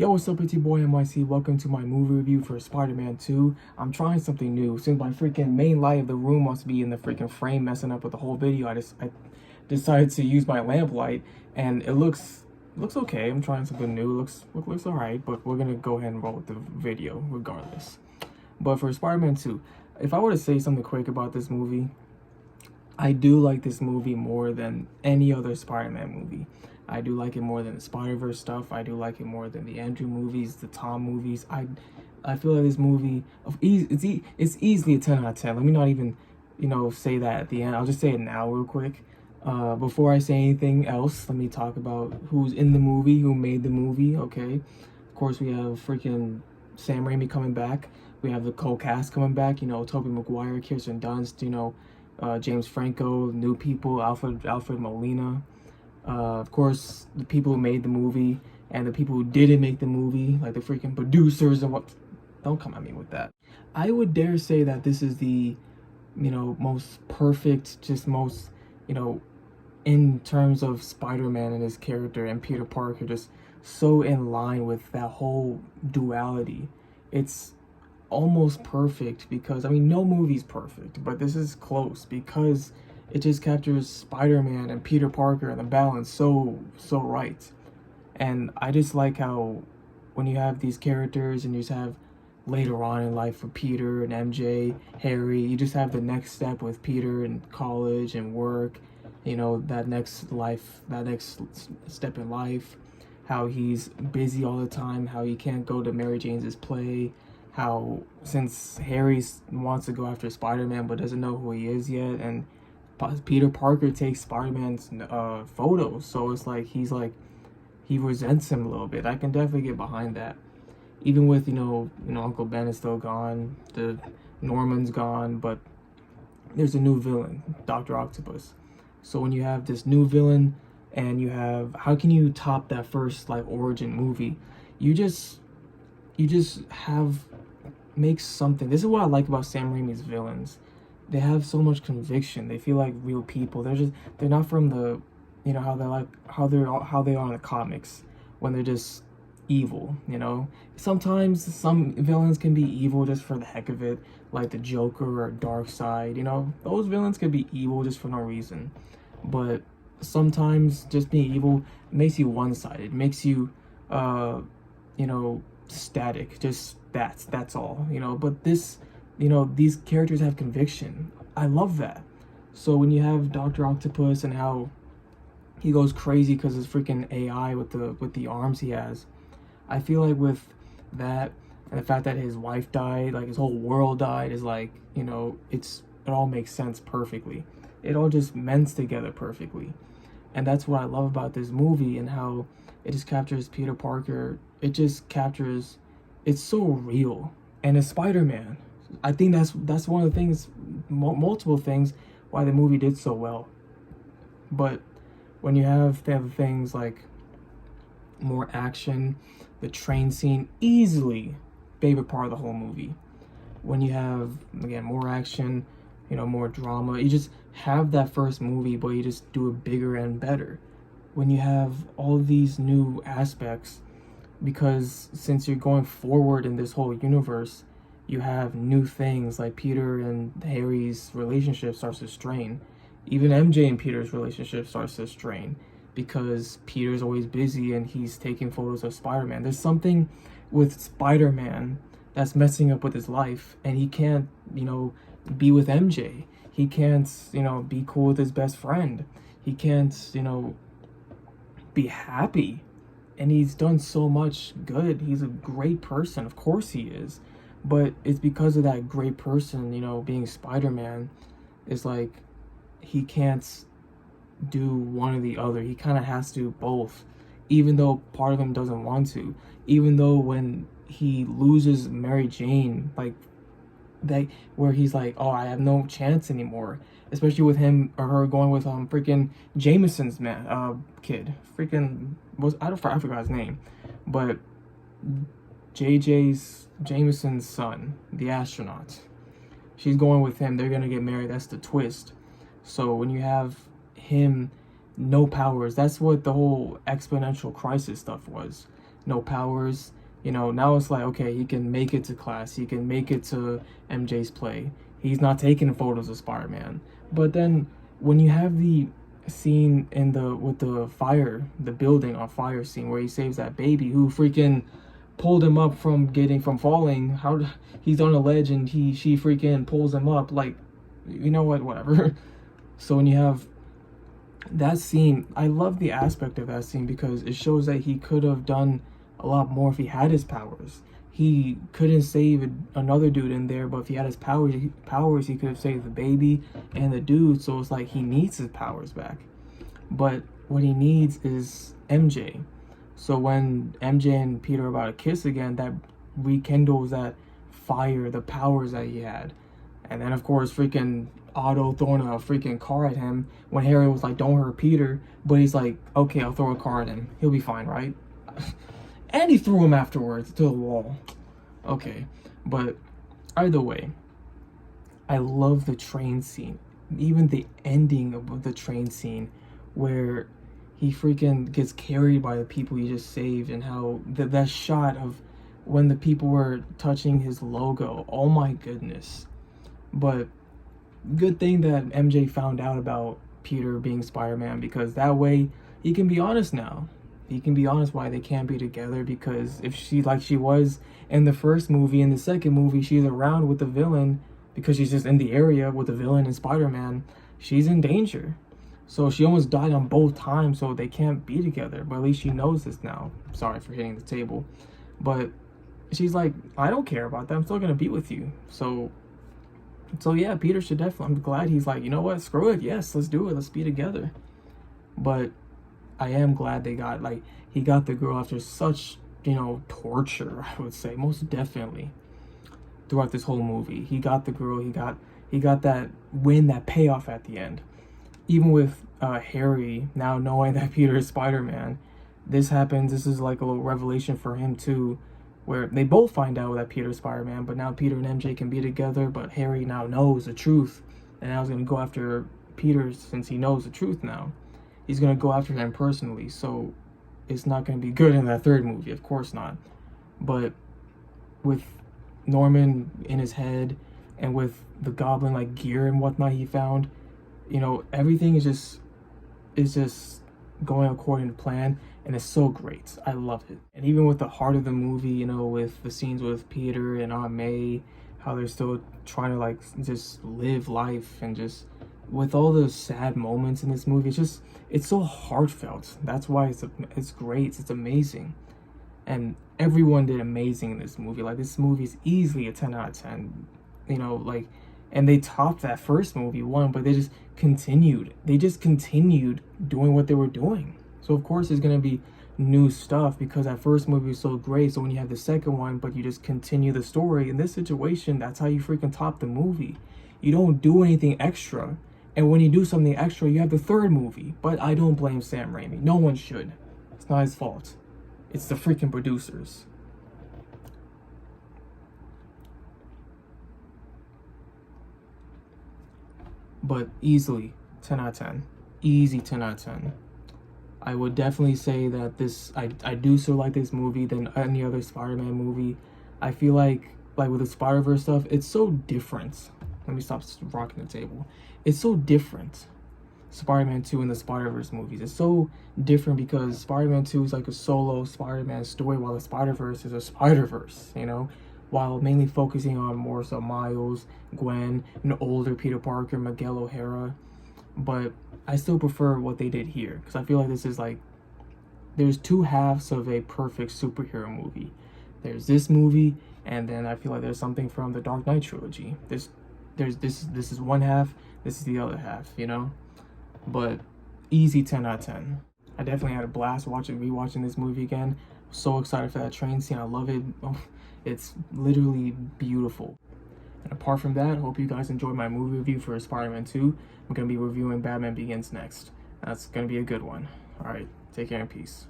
Yo, what's up, it's your boy NYC. Welcome to my movie review for Spider-Man 2. I'm trying something new. Since my freaking main light of the room wants to be in the freaking frame messing up with the whole video, I decided to use my lamp light, and it looks okay. I'm trying something new. Looks alright, but we're gonna go ahead and roll with the video regardless. But for Spider-Man 2, if I were to say something quick about this movie, I do like this movie more than any other Spider-Man movie. I do like it more than the Spider-Verse stuff. I do like it more than the Andrew movies, the Tom movies. I feel like this movie it's easily a 10 out of 10. Let me not even, say that at the end. I'll just say it now real quick. Before I say anything else, let me talk about who's in the movie, who made the movie, okay? Of course, we have freaking Sam Raimi coming back. We have the co-cast coming back, Tobey Maguire, Kirsten Dunst, James Franco, new people, Alfred Molina. Of course, the people who made the movie and the people who didn't make the movie, like the freaking producers and what. Don't come at me with that. I would dare say that this is the, most perfect, just most, in terms of Spider-Man and his character and Peter Parker, just so in line with that whole duality. It's almost perfect because, I mean, no movie's perfect, but this is close because it just captures Spider-Man and Peter Parker and the balance so right. And I just like how when you have these characters and you just have later on in life for Peter and MJ, Harry, you just have the next step with Peter in college and work, that next step in life, how he's busy all the time, how he can't go to Mary Jane's play, how since Harry wants to go after Spider-Man but doesn't know who he is yet, and Peter Parker takes Spider-Man's photos, so it's like he resents him a little bit. I can definitely get behind that. Even with Uncle Ben is still gone, the Norman's gone, but there's a new villain, Dr. Octopus. So when you have this new villain, and you have, how can you top that first origin movie? You just have make something. This is what I like about Sam Raimi's villains. They have so much conviction. They feel like real people. They're not from the, how they are in the comics when they're just evil. Sometimes some villains can be evil just for the heck of it, like the Joker or Darkseid. Those villains can be evil just for no reason. But sometimes just being evil makes you one-sided, makes you static. Just that's all. But this, these characters have conviction. I love that. So when you have Dr. Octopus and how he goes crazy because his freaking AI with the arms he has, I feel like with that and the fact that his wife died, like his whole world died, is it all makes sense perfectly. It all just mends together perfectly. And that's what I love about this movie, and how it just captures Peter Parker. It just captures, it's so real. And it's Spider-Man. I think that's one of the things, multiple things, why the movie did so well. But when you have the other things like more action, the train scene, easily favorite part of the whole movie. When you have, again, more action, more drama, you just have that first movie, but you just do it bigger and better. When you have all these new aspects, because since you're going forward in this whole universe, you have new things like Peter and Harry's relationship starts to strain. Even MJ and Peter's relationship starts to strain because Peter's always busy and he's taking photos of Spider-Man. There's something with Spider-Man that's messing up with his life, and he can't, be with MJ. He can't, be cool with his best friend. He can't, be happy. And he's done so much good. He's a great person. Of course he is. But it's because of that great person, being Spider-Man, is like he can't do one or the other. He kind of has to both, even though part of him doesn't want to. Even though when he loses Mary Jane, where he's like, oh, I have no chance anymore. Especially with him or her going with freaking Jameson's kid. Freaking I forgot his name, but Jameson's son, the astronaut. She's going with him. They're gonna get married. That's the twist. So when you have him, no powers, that's what the whole exponential crisis stuff was. no powers. You know, now it's like, okay, he can make it to class, he can make it to MJ's play. He's not taking photos of Spider-Man. But then when you have the scene in the with the fire, the building on fire scene where he saves that baby who freaking pulled him up from falling. How he's on a ledge and she freaking pulls him up, like, you know what, whatever. So when you have that scene, I love the aspect of that scene because it shows that he could have done a lot more if he had his powers. He couldn't save another dude in there, but if he had his powers, he could have saved the baby and the dude. So it's like he needs his powers back. But what he needs is MJ. So when MJ and Peter are about to kiss again, that rekindles that fire, the powers that he had. And then, of course, freaking Otto throwing a freaking car at him when Harry was like, don't hurt Peter. But he's like, okay, I'll throw a car at him. He'll be fine, right? And he threw him afterwards to the wall. Okay, but either way, I love the train scene. Even the ending of the train scene where he freaking gets carried by the people he just saved, and how that shot of when the people were touching his logo. Oh my goodness. But good thing that MJ found out about Peter being Spider-Man, because that way he can be honest now. He can be honest why they can't be together, because if she, like she was in the first movie, in the second movie, she's around with the villain because she's just in the area with the villain and Spider-Man, she's in danger. So she almost died on both times, so they can't be together. But at least she knows this now. Sorry for hitting the table. But she's like, I don't care about that. I'm still going to be with you. So yeah, Peter should definitely, I'm glad he's like, you know what, screw it. Yes, let's do it. Let's be together. But I am glad they got, like, he got the girl after such, you know, torture, I would say, most definitely, throughout this whole movie. He got the girl, he got that win, that payoff at the end. Even with Harry now knowing that Peter is Spider-Man, this happens, this is like a little revelation for him too, where they both find out that Peter's Spider-Man, but now Peter and MJ can be together, but Harry now knows the truth, and now he's going to go after Peter since he knows the truth now. He's going to go after him personally, so it's not going to be good in that third movie, of course not. But with Norman in his head, and with the goblin like gear and whatnot he found, you know, everything is just going according to plan, and it's so great. I love it. And even with the heart of the movie, you know, with the scenes with Peter and Aunt May, how they're still trying to like just live life, and just with all those sad moments in this movie, it's so heartfelt. That's why it's great. It's amazing. And everyone did amazing in this movie. Like, this movie is easily a 10 out of 10. You know, like, and they topped that first movie one, but they just continued doing what they were doing. So of course there's gonna be new stuff, because that first movie was so great. So when you have the second one, but you just continue the story, in this situation, that's how you freaking top the movie. You don't do anything extra. And when you do something extra, you have the third movie. But I don't blame Sam Raimi. No one should. It's not his fault. It's the freaking producers. But easily 10 out of 10. Easy 10 out of 10. I would definitely say that this, I do so like this movie than any other Spider-Man movie. I feel like with the Spider-Verse stuff, it's so different. Let me stop rocking the table. It's so different. Spider-Man 2 and the Spider-Verse movies. It's so different because Spider-Man 2 is like a solo Spider-Man story, while the Spider-Verse is a Spider-Verse, you know? While mainly focusing on more so Miles, Gwen, and older Peter Parker, Miguel O'Hara. But I still prefer what they did here, because I feel like this is like, there's two halves of a perfect superhero movie. There's this movie, and then I feel like there's something from the Dark Knight trilogy. This is one half, this is the other half, you know? But easy 10 out of 10. I definitely had a blast rewatching this movie again. So excited for that train scene. I love it. Oh, it's literally beautiful. And apart from that, I hope you guys enjoyed my movie review for Spider-Man 2. I'm going to be reviewing Batman Begins next. That's going to be a good one. Alright, take care and peace.